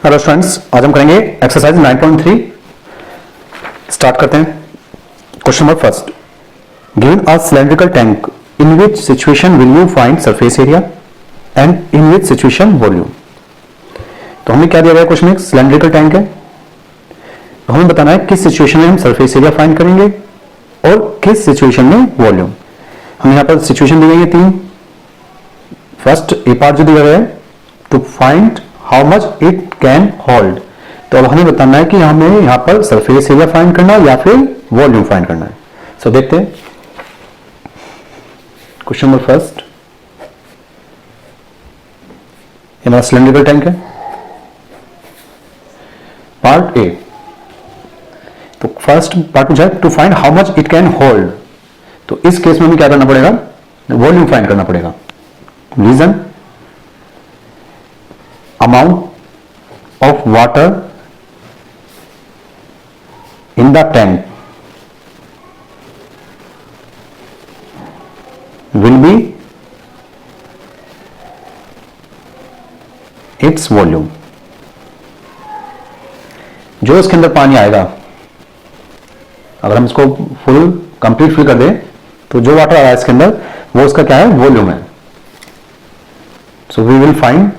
Hello students, आज हम करेंगे एक्सरसाइज 9.3। स्टार्ट करते हैं। Question number first, given a cylindrical tank in which situation will you find surface area and in which situation volume. तो हमें क्या दिया गया क्वेश्चन में, सिलेंड्रिकल टैंक है, तो हमें बताना है किस सिचुएशन में हम सरफेस एरिया फाइंड करेंगे और किस सिचुएशन में वॉल्यूम। हम यहाँ पर सिचुएशन दी गई है तीन। फर्स्ट ए पार्ट जो दिया गया है, to find how much it can hold, तो अब हमें बताना है कि हमें यहां पर सरफेस एरिया फाइंड करना है या फिर वॉल्यूम फाइंड करना है। सो देखते हैं क्वेश्चन नंबर फर्स्ट। हमारा सिलेंड्रिकल टैंक है, पार्ट ए। तो फर्स्ट पार्ट पूछा है to find how much it can hold, तो इस केस में हमें क्या करना पड़ेगा, वॉल्यूम फाइंड करना पड़ेगा। Reason, amount of water in the tank will be its volume। जो इसके अंदर पानी आएगा, अगर हम इसको फुल कंप्लीट फिल कर दें तो जो वाटर आ रहा है इसके अंदर वो उसका क्या है, वॉल्यूम है। So we will find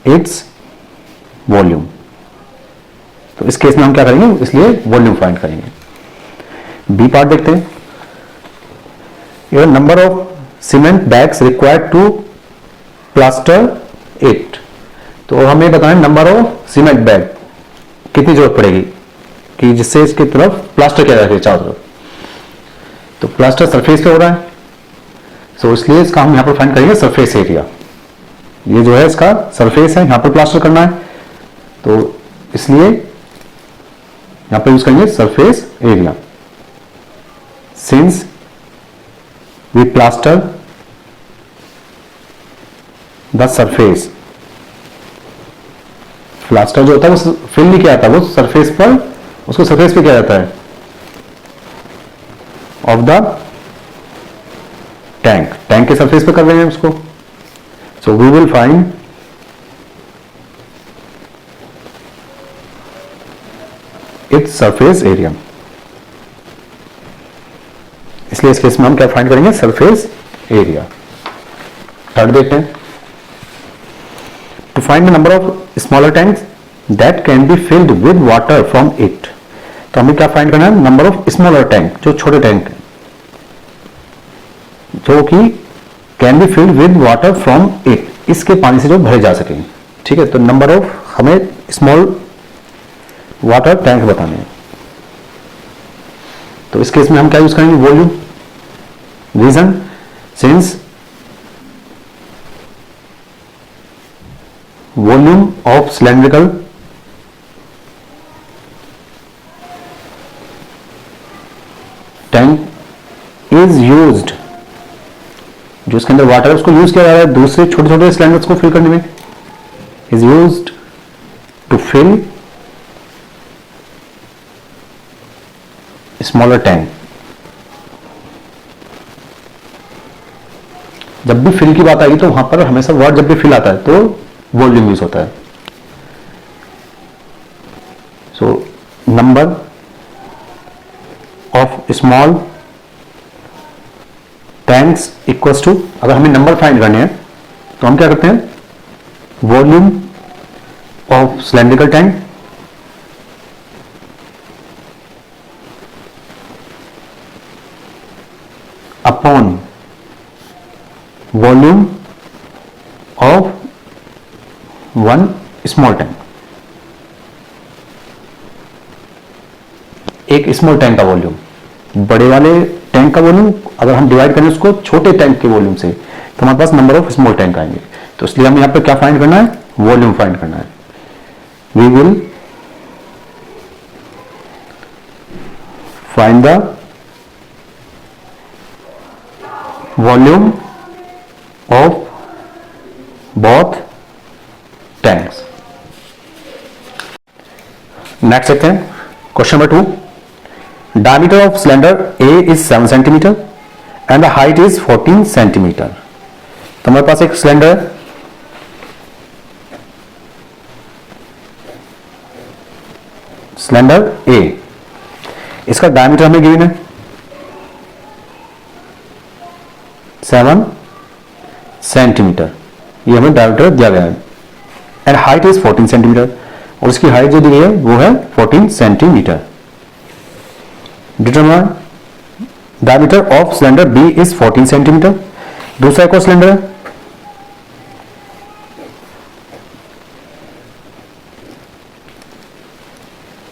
its volume. तो इस केस में हम क्या करेंगे, इसलिए वॉल्यूम फाइंड करेंगे। बी पार्ट देखते हैं। Number of cement bags required to plaster it, तो हमें बताना है नंबर ऑफ सीमेंट बैग कितनी जरूरत पड़ेगी कि जिससे इसकी तरफ प्लास्टर किया जाए चारों तरफ। तो प्लास्टर सरफेस पे हो रहा है, सो इसलिए इसका हम यहां पर फाइंड करेंगे सरफेस एरिया। ये जो है इसका सरफेस है, यहां पर प्लास्टर करना है, तो इसलिए यहां पर यूज करेंगे surface area. Since we plaster the surface, plaster जो होता है वो फिल नहीं किया जाता, वो सरफेस पर, उसको सरफेस पे किया जाता है ऑफ द टैंक। टैंक के सरफेस पे कर रहे हैं उसको। So we will find its surface area। इसलिए इस केस में हम क्या फाइंड करेंगे, सरफेस एरिया। थर्ड देखते हैं। To find the number of smaller tanks that can be filled with water from it, तो हमें क्या फाइंड करना है, नंबर ऑफ स्मॉलर टैंक, जो छोटे टैंक जो कि can be filled with water from it, इसके पानी से जो भरे जा सके। ठीक है, तो नंबर ऑफ हमें स्मॉल वाटर टैंक बताने हैं। तो इस केस में हम क्या यूज करेंगे, volume. Reason, since volume of cylindrical tank is used, जो इसके अंदर वाटर है उसको यूज किया जा रहा है दूसरे छोटे छोटे सिलेंडर्स को फिल करने में, is used to fill smaller tank. जब भी फिल की बात आएगी तो वहां पर हमेशा वर्ड जब भी फिल आता है तो वॉल्यूम यूज होता है। So number of small tanks equals to, अगर हमें नंबर फाइंड करने हैं तो हम क्या करते हैं, volume of cylindrical tank upon volume of one small tank. एक स्मॉल टैंक का वॉल्यूम, बड़े वाले टैंक का वॉल्यूम अगर हम डिवाइड करें उसको छोटे टैंक के वॉल्यूम से, तो हमारे पास नंबर ऑफ स्मॉल टैंक आएंगे। तो इसलिए हमें यहां पर क्या फाइंड करना है, वॉल्यूम फाइंड करना है। We will find the volume of both tanks. Next देखते हैं question number 2। Diameter of cylinder A is 7 cm and the height is 14 cm. तो हमारे पास एक सिलेंडर है, सिलेंडर ए, इसका डायमीटर हमें गिवन है 7 सेंटीमीटर, ये हमें डायमीटर दिया गया है, एंड हाइट इज 14 सेंटीमीटर, और इसकी हाइट जो दी गई है वो है 14 centimetre. Determine diameter of cylinder B is 14 centimetre. दूसरा एक और सिलेंडर है,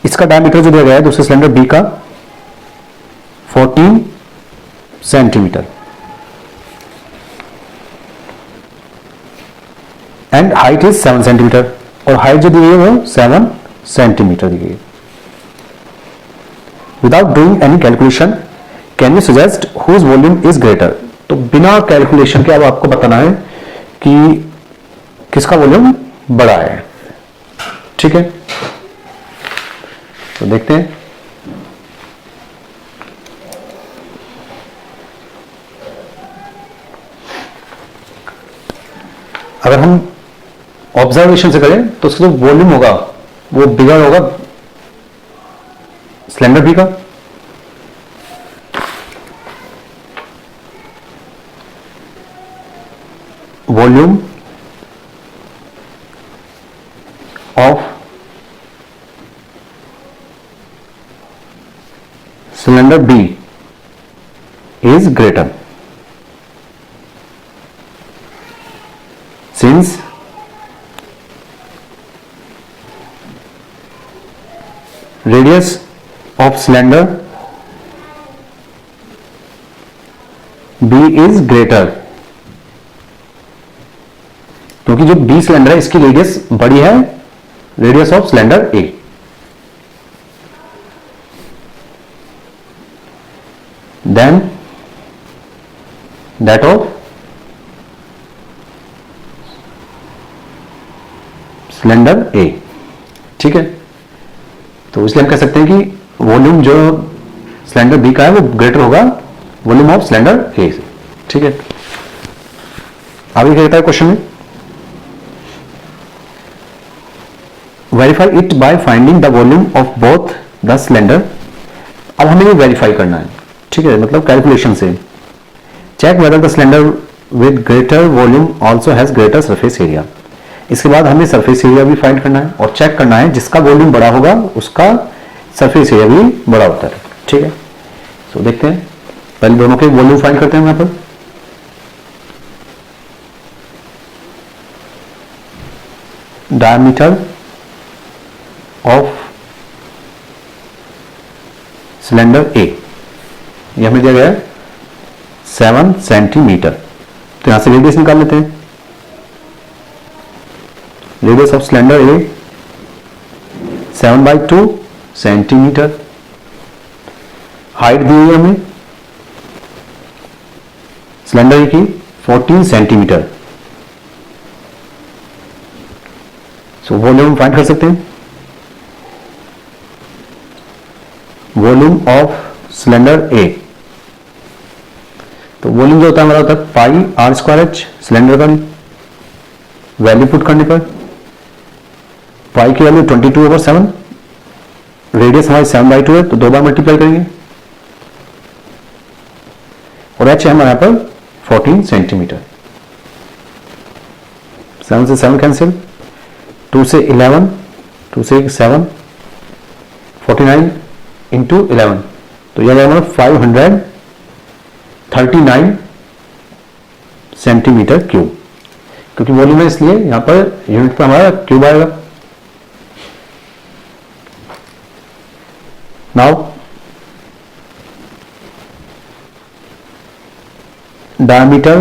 इसका डायमीटर जो दिया गया है दूसरे सिलेंडर बी का 14 centimetre, and height is 7 centimetre, और हाइट जो दी गई है वो 7 सेंटीमीटर दी गई है। Without doing any calculation can you suggest whose volume is greater. तो बिना कैलकुलेशन के अब आपको बताना है कि किसका वॉल्यूम बड़ा है। ठीक है, तो देखते हैं। अगर हम ऑब्जर्वेशन से करें तो उसका जो वॉल्यूम होगा वो बिगर होगा सिलेंडर बी का, volume of cylinder B is greater since radius of cylinder B is greater, क्योंकि जो B सिलेंडर है इसकी रेडियस बड़ी है radius of cylinder A, then that of cylinder A। ठीक है, तो इसलिए हम कह सकते हैं कि वॉल्यूम जो सिलेंडर बी का है वो ग्रेटर होगा वॉल्यूम ऑफ सिलेंडर ए से। ठीक है, आगे क्या कहता है क्वेश्चन में, verify it by finding the volume of both the cylinder. अब हमें ये वेरीफाई करना है, ठीक है, मतलब कैलकुलेशन से। Check whether the cylinder with greater volume also has greater surface area. इसके बाद हमें सरफेस एरिया भी फाइंड करना है और चेक करना है जिसका वॉल्यूम बड़ा होगा उसका सरफेस एरिया भी बड़ा होता है। ठीक है, तो देखते हैं, पहले दोनों के वॉल्यूम फाइंड करते हैं। यहां पर डायमीटर ऑफ सिलेंडर ए, यह हमें दिया गया है 7 सेंटीमीटर, तो यहां से रेडियस निकाल लेते हैं। Radius of cylinder A 7/2 centimetre, height दी हुई है हमें सिलेंडर ए की 14 सेंटीमीटर। सो वॉल्यूम फाइंड कर सकते हैं, वॉल्यूम ऑफ सिलेंडर ए, तो वॉल्यूम जो होता है हमारा होता है पाई r²h सिलेंडर का वैल्यू पुट करने पर, पाई की वैल्यू 22/7, रेडियस हमारी 7/2 है तो 2 बार मल्टीप्लाई करेंगे, और h है हमारे यहां पर 14 सेंटीमीटर। 7 से 7 कैंसिल, 2 से 11, 2 से 7, 49 इंटू 11, तो यह हमारा 539 सेंटीमीटर क्यूब, क्योंकि वॉल्यूम है इसलिए यहां पर यूनिट पर हमारा क्यूब आएगा। Now diameter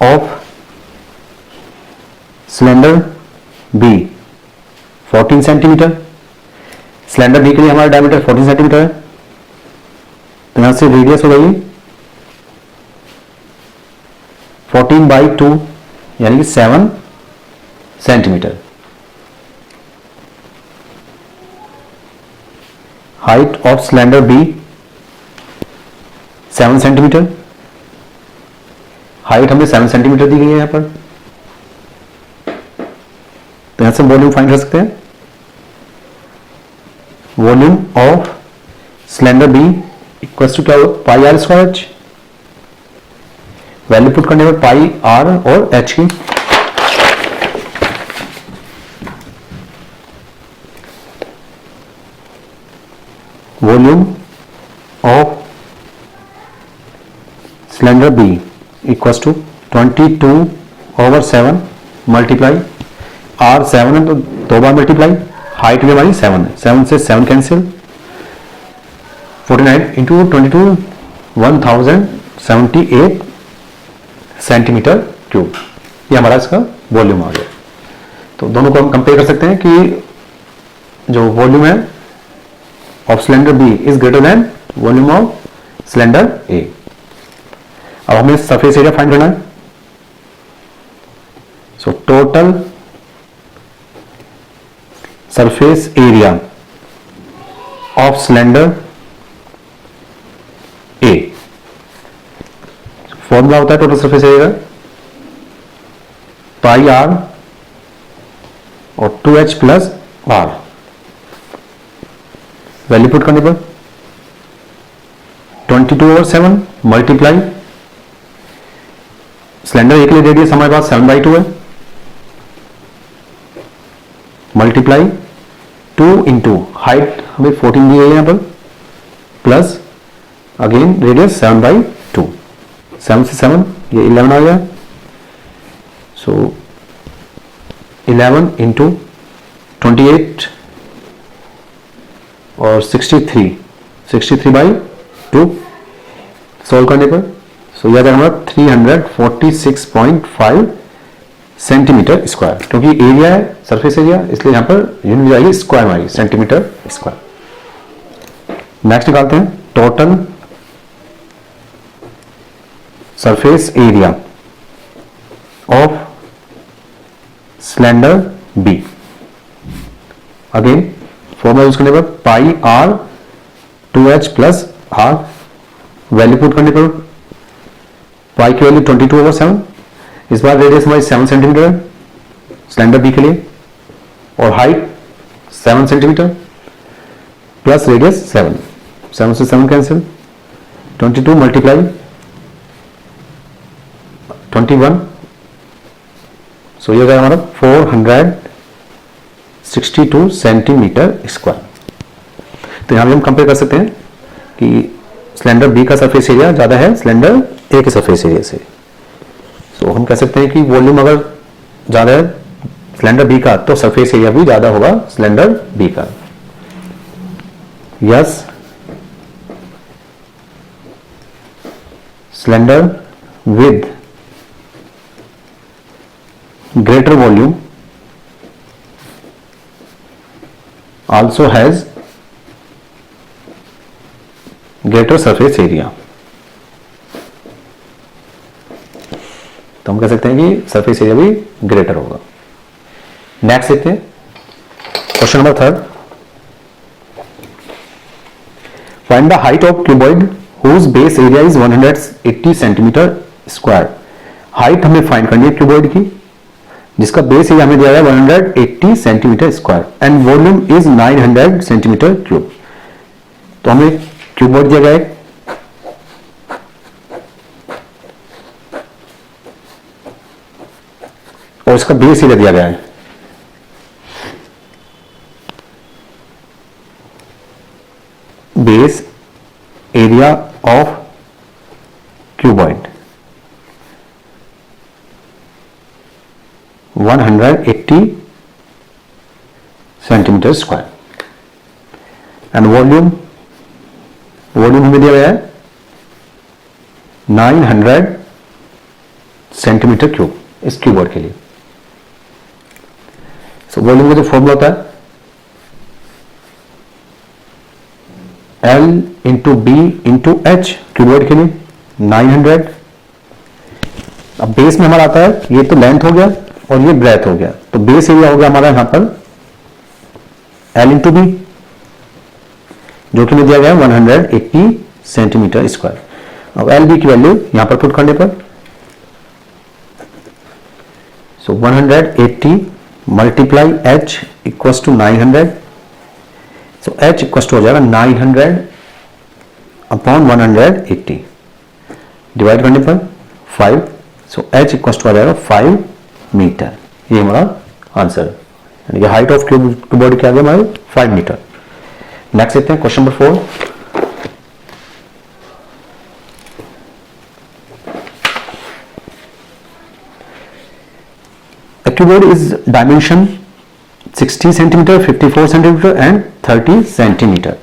of cylinder B 14 centimetre, cylinder B के लिए हमारा डायमीटर 14 सेंटीमीटर है, तो यहां से रेडियस हो गई 14/2 यानी कि 7 centimetre. Height of cylinder B 7 centimetre, height हमें 7 सेंटीमीटर दी गई है यहाँ पर, तो यहां से वॉल्यूम फाइंड कर सकते हैं। Volume of cylinder B equal to क्या होगा, pi r square h. Value put करने पर पाई आर और एच की, volume of cylinder B equal to 22/7 multiply r 7 है तो 2 बार मल्टीप्लाई, हाइट भी हमारी 7 है, 7 से 7 कैंसिल, 49 इंटू 22 1078 सेंटीमीटर क्यूब, ये हमारा इसका वॉल्यूम आ गया। तो दोनों को हम कंपेयर कर सकते हैं कि जो वॉल्यूम है of cylinder B is greater than volume of cylinder A. अब हमें सरफेस एरिया फाइंड करना है। So total surface area of cylinder A, formula होता है total surface area pi r और 2h plus r. Value put करने पर 22/7 multiply cylinder एक लिए रेडियस हमारे पास 7/2 है, मल्टीप्लाई 2 इंटू हाइट हमें 14 दी है यहां पर, प्लस अगेन रेडियस 7/2, 7 से 7 ये 11 आ गया। सो 11 इंटू 28 और 63/2 सोल्व करने पर सो याद रखना 346.5 सेंटीमीटर स्क्वायर, क्योंकि एरिया है सरफेस एरिया इसलिए यहां पर यूनिट जाएगी स्क्वायर में आएगी, सेंटीमीटर स्क्वायर। नेक्स्ट निकालते हैं total surface area of cylinder B. Again formula use करने पर pi r 2h plus r, value put करने पर पाई की वैल्यू 22/7, इस बार रेडियस हमारी 7 सेंटीमीटर है सिलेंडर बी के लिए, और हाइट 7 सेंटीमीटर प्लस रेडियस 7, 7 से 7 कैंसिल, 22 मल्टीप्लाई 21, सो ये गया हमारा 462 सेंटीमीटर स्क्वायर। तो यहां भी हम कंपेयर कर सकते हैं कि सिलेंडर बी का सरफेस एरिया ज्यादा है सिलेंडर ए के सरफेस एरिया से। सो हम कह सकते हैं कि वॉल्यूम अगर ज्यादा है सिलेंडर बी का तो सरफेस एरिया भी ज्यादा होगा सिलेंडर बी का। Yes, cylinder with greater volume also has greater surface area। तो हम कह सकते हैं कि सरफेस एरिया भी ग्रेटर होगा। नेक्स्ट देखते हैं question number 3। Find the height of cuboid whose base area is 180 centimetre square. Height हमें फाइंड करनी है क्यूबॉइड की जिसका बेस एरिया हमें दिया गया 180 centimetre square and volume is 900 centimetre cube. तो हमें क्यूबॉइड दिया गया है, और इसका बेस एरिया दिया गया है। Base area of cuboid 180 centimetre square and volume हमें दिया गया है 900 सेंटीमीटर क्यूब इस क्यूबॉइड के लिए। सो वॉल्यूम का जो फॉर्मूला होता है L into B into H cuboid के लिए 900। अब बेस में हमारा आता है ये तो लेंथ हो गया और ये ब्रेथ हो गया, तो बेस एरिया हो गया हमारा यहां पर L इंटू बी जो कि हमें दिया गया 180 सेंटीमीटर स्क्वायर। अब एल बी की वैल्यू यहां पर पुट करने पर so 180 multiply h equals to 900, so h equals to हो जाएगा 900 अपॉन 180, डिवाइड करने पर 5, सो h इक्वल्स टू आ जाएगा 5 मीटर। ये हमारा आंसर, यानी कि हाइट ऑफ क्यूबॉइड क्या आ गया हमारे 5 मीटर। नेक्स्ट देखते हैं question number 4। A cuboid is dimension 60 centimeter, 54 centimeter and 30 centimeter.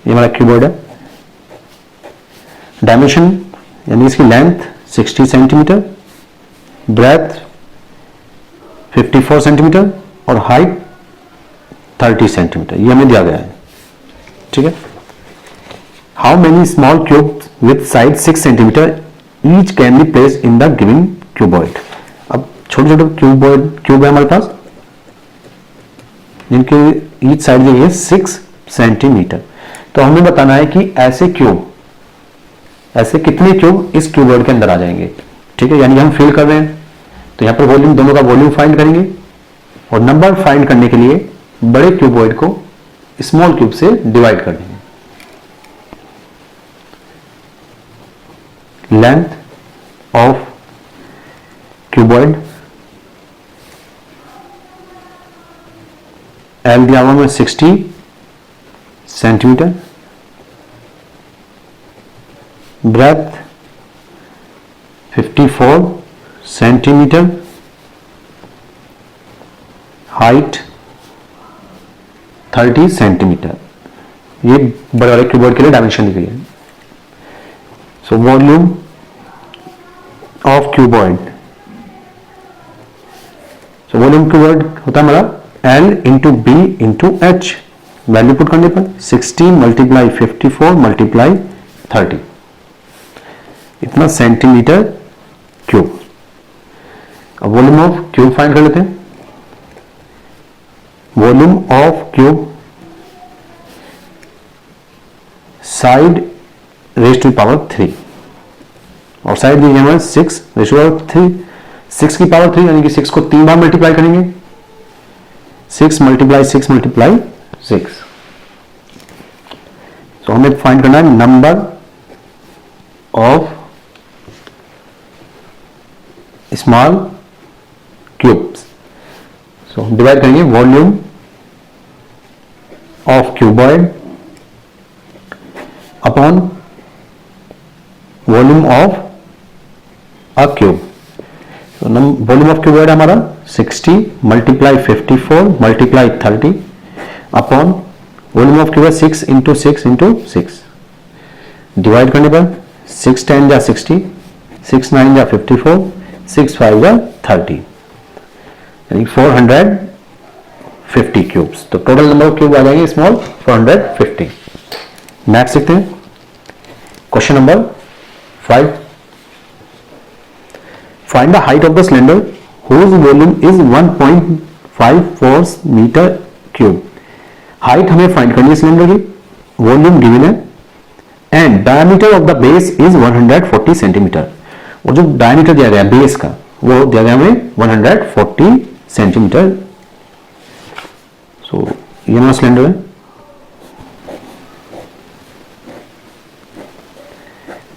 ये हमारा क्यूबॉइड है। डायमेंशन यानी इसकी लेंथ 60 सेंटीमीटर, ब्रेथ 54 सेंटीमीटर और हाइट 30 सेंटीमीटर, ये हमें दिया गया है। ठीक है। How many small cube with size 6 centimetre each can be place in the given cuboid. अब छोटे छोटे क्यूब है हमारे पास, जिनकी ईच साइड जो है 6 सेंटीमीटर। तो हमें बताना है कि ऐसे कितने क्यूब इस क्यूबॉइड के अंदर आ जाएंगे। ठीक है, यानी हम फिल कर रहे हैं तो यहां पर वॉल्यूम, दोनों का वॉल्यूम फाइंड करेंगे और नंबर फाइंड करने के लिए बड़े क्यूबॉइड को स्मॉल क्यूब से डिवाइड कर देंगे। लेंथ ऑफ क्यूबॉइड एल दिया हुआ में 60 centimetre, breadth 54 centimetre, height 30 centimetre. ये बड़े वाले क्यूबॉइड के लिए डायमेंशन दी गई है। So volume of cuboid, so volume cuboid होता है हमारा L into B into H. Value put करने पर 60 मल्टीप्लाई 54 मल्टीप्लाई 30, इतना सेंटीमीटर क्यूब। अब वॉल्यूम ऑफ क्यूब फाइंड कर लेते हैं। Volume of cube side raise to power 3 और साइड दी है हमारे 6 रेज टू पावर 3, 6 की पावर 3 यानी कि 6 को 3 बार मल्टीप्लाई करेंगे, 6 मल्टीप्लाई 6 मल्टीप्लाई 6। सो हमें फाइंड करना है number of small cubes. So divide करेंगे volume of cuboid upon volume of a cube. Volume of cuboid हमारा 60 multiply 54 multiply 30 upon volume of cuboid 6 into 6 into 6, divide करने पर 6 10 जा 60, 6 9 जा 54, 6 5 जा 30, यानी 450 क्यूब्स। तो टोटल नंबर ऑफ क्यूब आ जाएंगे स्मॉल 450। नेक्स्ट देखते हैं question number 5। Find the height of the cylinder whose volume is 1.54 metre cube. Height हमें फाइंड करनी है सिलेंडर की, वॉल्यूम गिवन है and diameter of the base is 140 centimetre. और जो डायमीटर दिया गया बेस का वो दिया गया हमें 140 सेंटीमीटर। सो ये हमारा सिलेंडर है,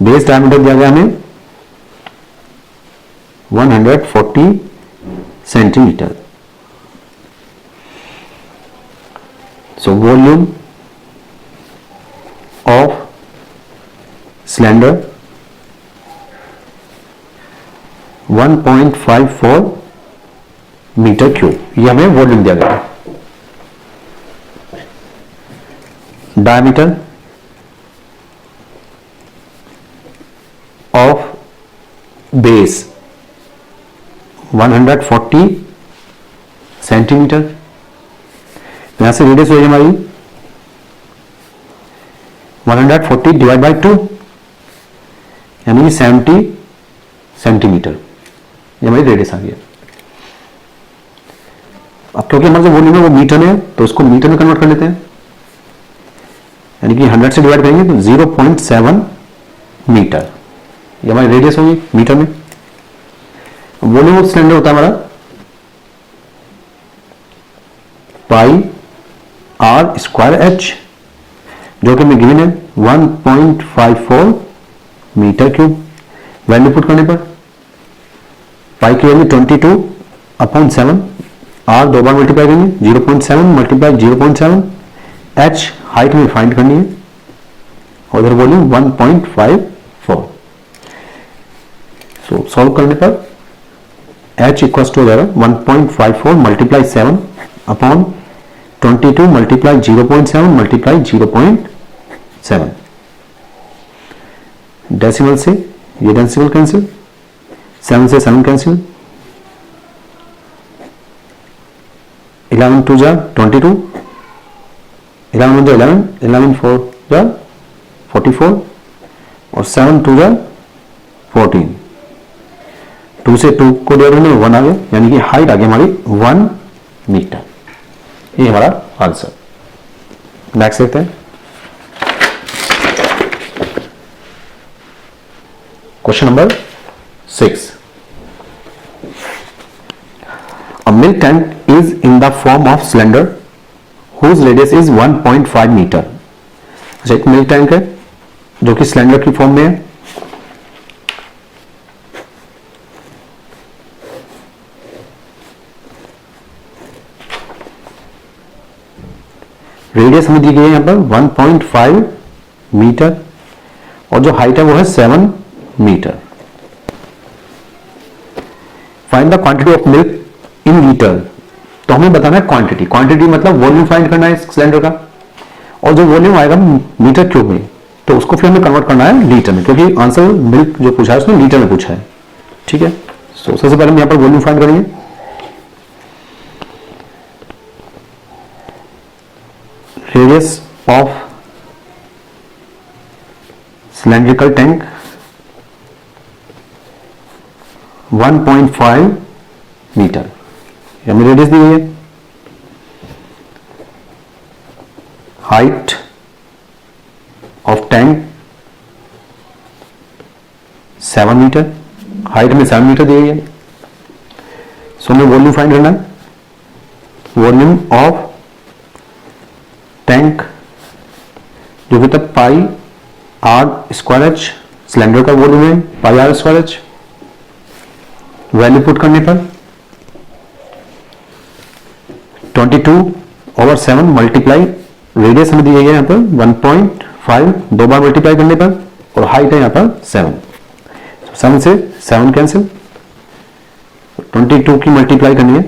बेस डायमीटर दिया गया हमें 140 centimetre. So volume of cylinder 1.54 metre cube, ये हमें वॉल्यूम दिया गया है। Diameter of base 140 centimetre. यहां से रेडियस हो हमारी 140 डिवाइड बाई 2 यानी 70 सेंटीमीटर, ये हमारी रेडियस आ गई। अब क्योंकि हमारा जो वॉल्यूम है वो मीटर में है तो उसको मीटर में कन्वर्ट कर लेते हैं, यानी कि 100 से डिवाइड करेंगे तो 0.7 मीटर, ये हमारी रेडियस होगी मीटर में। वॉल्यूम ऑफ सिलेंडर होता है हमारा पाई आर स्क्वायर एच, जो कि में गिवन है 1.54 मीटर क्यूब। वैल्यू पुट करने पर पाई की वैल्यू 22/7, आर दो बार मल्टीप्लाई करेंगे 0.7 मल्टीप्लाई 0.7, एच हाइट में फाइंड करनी है, उधर वॉल्यूम 1.54। सो सॉल्व करने पर एच इक्वल टू हो जाएगा 1.54 multiply 7 upon 22 multiply 0.7 multiply 0.7। Decimal से ये डेसिमल कैंसिल, 7 से 7 कैंसिल, 11 2 जा 22, 11 1 जा 11, 11 4 जा 44 और 7 2 जा 14। 2 से 2 को डिवाइड करने में 1 आ गया, यानी कि हाइट आ गई हमारी 1 मीटर। ये हमारा आंसर। नेक्स्ट देखते हैं question number 6। A milk tank is in the form of cylinder whose radius is 1.5 metre. अच्छा, एक मिल्क टैंक है जो कि सिलेंडर की फॉर्म में है। रेडियस हमें दी गई है यहां पर 1.5 मीटर और जो हाइट है वो है 7 metre. Find the quantity of milk in litre. तो हमें बताना है क्वांटिटी, क्वांटिटी मतलब वॉल्यूम फाइंड करना है सिलेंडर का, और जो वॉल्यूम आएगा मीटर क्यूब में तो उसको फिर हमें कन्वर्ट करना है लीटर में, क्योंकि आंसर मिल्क जो पूछा है उसने लीटर में पूछा है। ठीक है, सो सबसे पहले हम यहां पर वॉल्यूम फाइंड करेंगे। Radius of cylindrical tank 1.5 metre, हमें रेडियस दी गई है। Height of tank 7 metre, height में 7 मीटर दी गई है। सो हमें वॉल्यूम फाइंड करना है। वॉल्यूम ऑफ टैंक जो कि तब pi r square h, cylinder का वॉल्यूम है pi r square h. Value put करने पर 22/7 मल्टीप्लाई रेडियस हमें दी गई है यहां पर 1.5, दो बार मल्टीप्लाई करने पर, और हाइट है यहां पर 7। 7 से 7 कैंसिल, 22 की मल्टीप्लाई करनी है,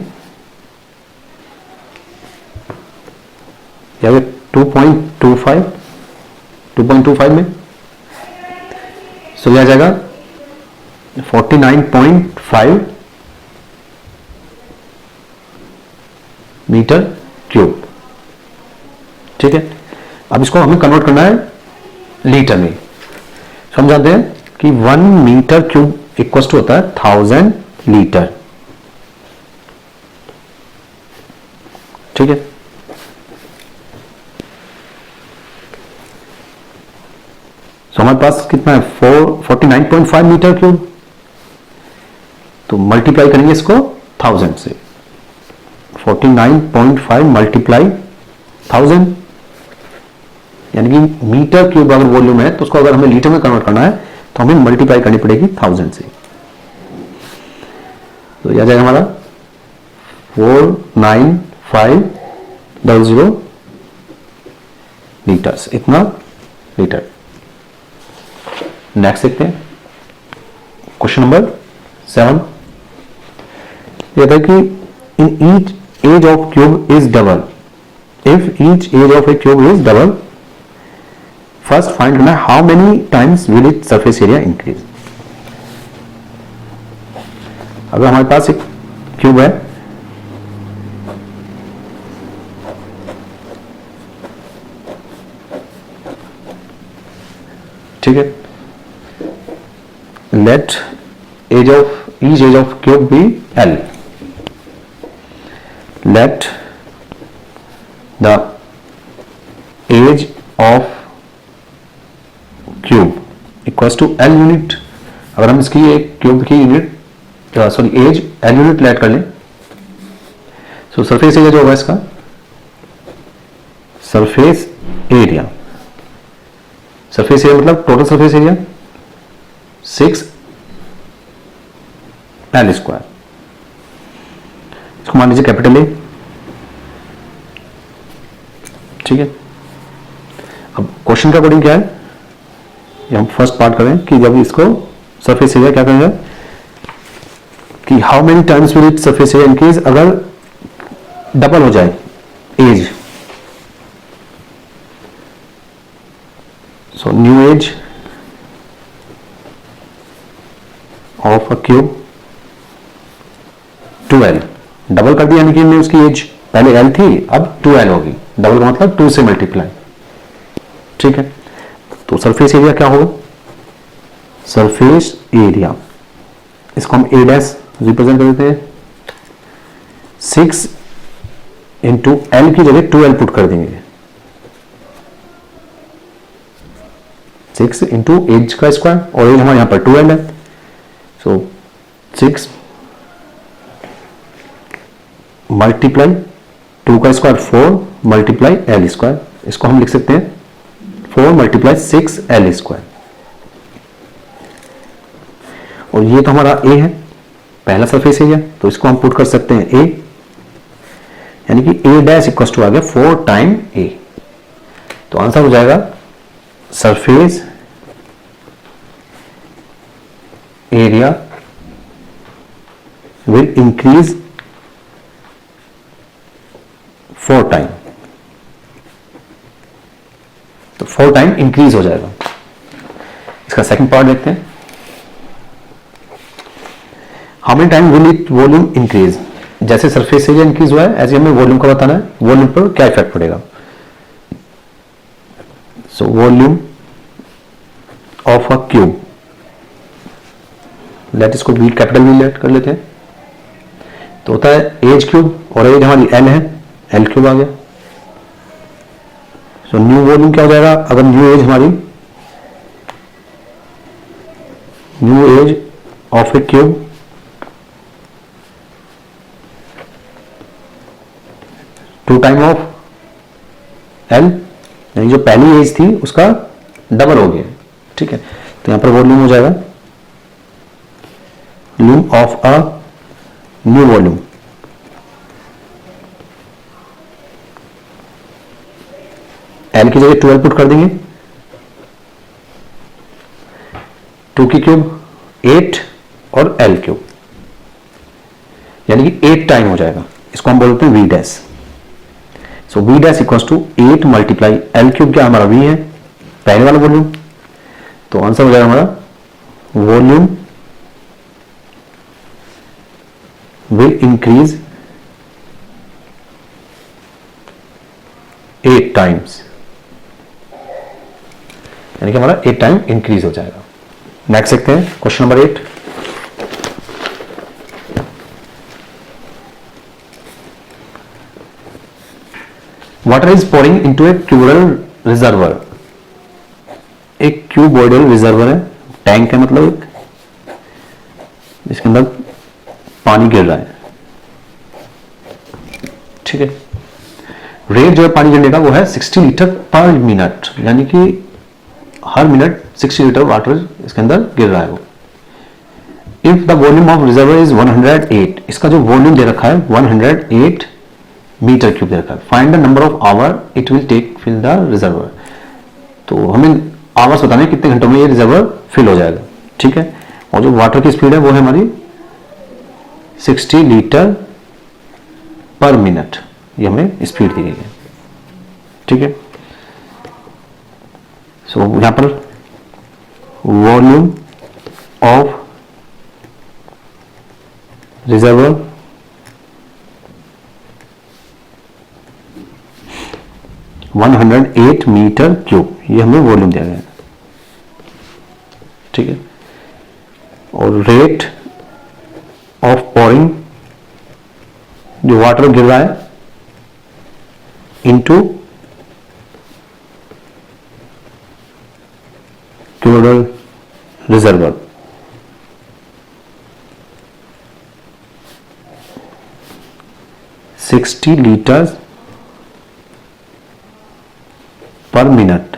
या 2.25 में, सो यह आ जाएगा 49.5 मीटर क्यूब। ठीक है, अब इसको हमें कन्वर्ट करना है लीटर में। हम जानते हैं कि 1 मीटर क्यूब इक्वल टू होता है 1000 लीटर। ठीक है, तो हमारे पास कितना है 49.5 मीटर क्यूब, तो मल्टीप्लाई करेंगे इसको 1000 से। 49.5 मल्टीप्लाई 1000, यानी कि मीटर क्यूब अगर वॉल्यूम है तो उसको अगर हमें लीटर में कन्वर्ट करना है तो हमें मल्टीप्लाई करनी पड़ेगी 1000 से। तो यह आ जाएगा हमारा 49500 लीटर्स, इतना लीटर। नेक्स्ट देखते हैं क्वेश्चन नंबर 7। यह था कि in each edge of cube is double, if each edge of a cube is double, first find करना है how many times will it surface area increase. अगर हमारे पास एक क्यूब है, ठीक है, let each edge of cube be L. Let the edge of cube equal equals to L unit. अगर हम इसकी एक क्यूब की unit sorry edge L unit add कर लें, सो सरफेस एरिया जो होगा इसका, सरफेस एरिया, सरफेस एरिया मतलब total surface area 6 L square. इसको मान लीजिए कैपिटल ए, ठीक है। अब क्वेश्चन का अकॉर्डिंग क्या है, ये हम फर्स्ट पार्ट करें कि जब इसको सरफेस एरिया क्या करेंगे कि how many times will it surface area increase, अगर डबल हो जाए edge, so new edge of a cube 2l, double कर दिया यानी कि हमने उसकी एज पहले l थी अब 2l होगी, डबल का मतलब 2 से मल्टीप्लाई, ठीक है। तो सरफेस एरिया क्या होगा, सरफेस एरिया, इसको हम a डैश रिप्रेजेंट कर देते हैं, 6 इंटू एल की जगह 2l पुट कर देंगे, 6 इंटू एज का स्क्वायर और एज हमारे यहां पर 2l है, सो 6 मल्टीप्लाई 2 का स्क्वायर 4 मल्टीप्लाई एल स्क्वायर, इसको हम लिख सकते हैं 4 मल्टीप्लाई 6 एल स्क्वायर। और ये तो हमारा ए है पहला सरफेस एरिया, तो इसको हम पुट कर सकते हैं ए, यानी कि ए डैश इक्वल टू आ गया 4 टाइम ए। तो आंसर हो जाएगा surface area will increase 4 time, तो 4 टाइम इंक्रीज हो जाएगा। इसका सेकंड पार्ट देखते हैं, how many time will it volume increase, जैसे सरफेस एरिया इंक्रीज हुआ है ऐसे हमें वॉल्यूम का बताना है, वॉल्यूम पर क्या इफेक्ट पड़ेगा। So volume of a cube, let इसको वी कैपिटल वी लेट कर लेते हैं, तो होता है एज क्यूब और एज हमारी एल है, एल क्यूब आ गया। सो न्यू वॉल्यूम क्या हो जाएगा, अगर न्यू एज हमारी, new edge of a cube 2 time of L, यानी जो पहली एज थी उसका डबल हो गया, ठीक है। तो यहां पर वॉल्यूम हो जाएगा volume of a new volume, L की जगह 12 पुट कर देंगे, 2 की क्यूब 8 और एल क्यूब, यानी कि 8 टाइम हो जाएगा, इसको हम बोलते हैं V dash. So V dash equals to 8 multiply L cube, क्या हमारा वी है पहले वाला वॉल्यूम, तो आंसर हो जाएगा हमारा वॉल्यूम विल इंक्रीज 8 टाइम्स, यानी कि हमारा 8 टाइम इंक्रीज हो जाएगा। नेक्स्ट देखते हैं question number 8, water is pouring into A cuboidal reservoir, एक क्यूबोइडल रिजर्वर है, टैंक है मतलब एक, जिसके अंदर पानी गिर रहा है, ठीक है। रेट जो है पानी गिरने का वो है 60 लीटर पर मिनट, यानी कि हर मिनट 60 लीटर वाटर इसके अंदर गिर रहा है वो। If the volume of reservoir is 108, इसका जो वॉल्यूम दे रखा है 108 मीटर क्यूब दे रखा है, find the number of hour it will take fill the reservoir, तो हमें आवर्स बताने हैं कितने घंटों में ये रिजर्वर फिल हो जाएगा, ठीक है। और जो वाटर की स्पीड है वो है हमारी 60 लीटर पर मिनट, ये हमें स्पीड दी गई है, ठीक है। सो यहां पर volume of reservoir one 108 metre cube, ये हमें वॉल्यूम दिया गया है, ठीक है। और रेट ऑफ पोरिंग, जो वाटर गिर रहा है, into cuboidal reservoir, $60 litre per minute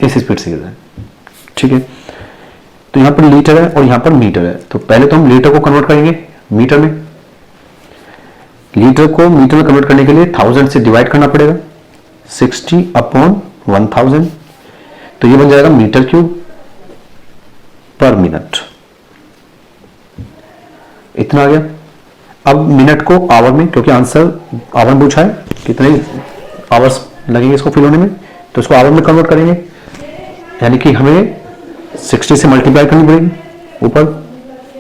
इस स्पीड से गिर रहा है। ठीक है, तो यहां पर लीटर है और यहां पर मीटर है, तो पहले तो हम लीटर को कन्वर्ट करेंगे मीटर में। लीटर को मीटर में कन्वर्ट करने के लिए 1000 से डिवाइड करना पड़ेगा, 60/1000, तो ये बन जाएगा मीटर क्यूब पर मिनट। इतना आ गया। अब मिनट को आवर में, क्योंकि आंसर आवर में पूछा है, कितने आवर्स लगेंगे इसको फिल होने में, तो इसको आवर में कन्वर्ट करेंगे, यानी कि हमें 60 से मल्टीप्लाई करनी पड़ेगी, ऊपर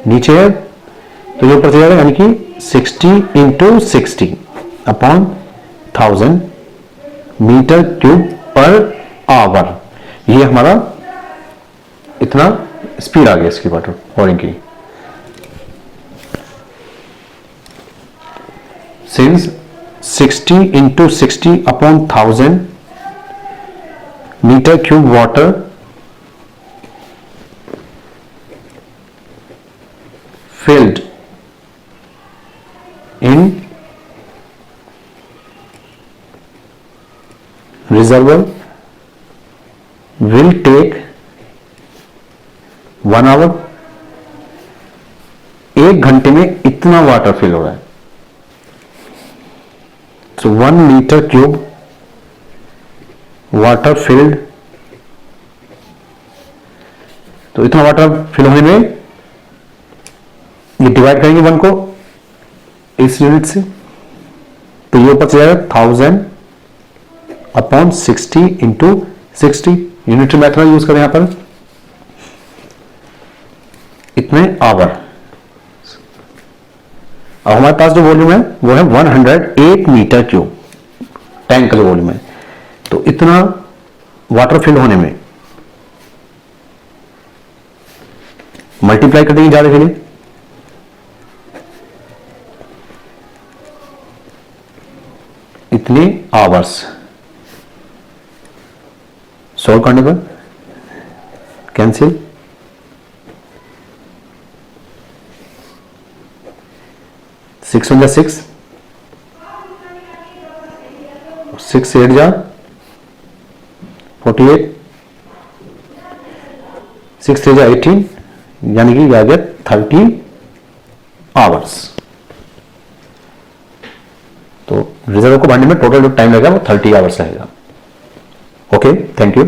नीचे है तो ये ऊपर चला जाएगा, यानी कि 60 × 60/1000 मीटर क्यूब पर आवर। ये हमारा इतना स्पीड आ गया इसकी वाटर पॉरिंग की। Since 60 × 60/1000 metre cube water filled in reservoir will take 1 hour। 1 घंटे में इतना वाटर फिल हो रहा है, so 1 metre cube water filled, तो इतना वाटर फिल होने में ये डिवाइड करेंगे 1 को इस यूनिट से, तो ये ऊपर चला जाएगा 1000/60 × 60। यूनिटरी मेथड यूज करें यहां पर, इतने आवर। अब हमारे पास जो वॉल्यूम है वो है 108 मीटर क्यूब, टैंक का जो वॉल्यूम है, तो इतना वाटर फिल होने में मल्टीप्लाई कर देंगे ज्यादा के लिए, इतने आवर्स। सॉल्व करने पर कैंसिल, 6 × 6, 6 8 जा 48, 6 3 जा 18, यानी कि आ गया 30 आवर्स। तो रिजर्व को भरने में टोटल जो टाइम लगेगा वो 30 आवर्स लगेगा। Okay, thank you.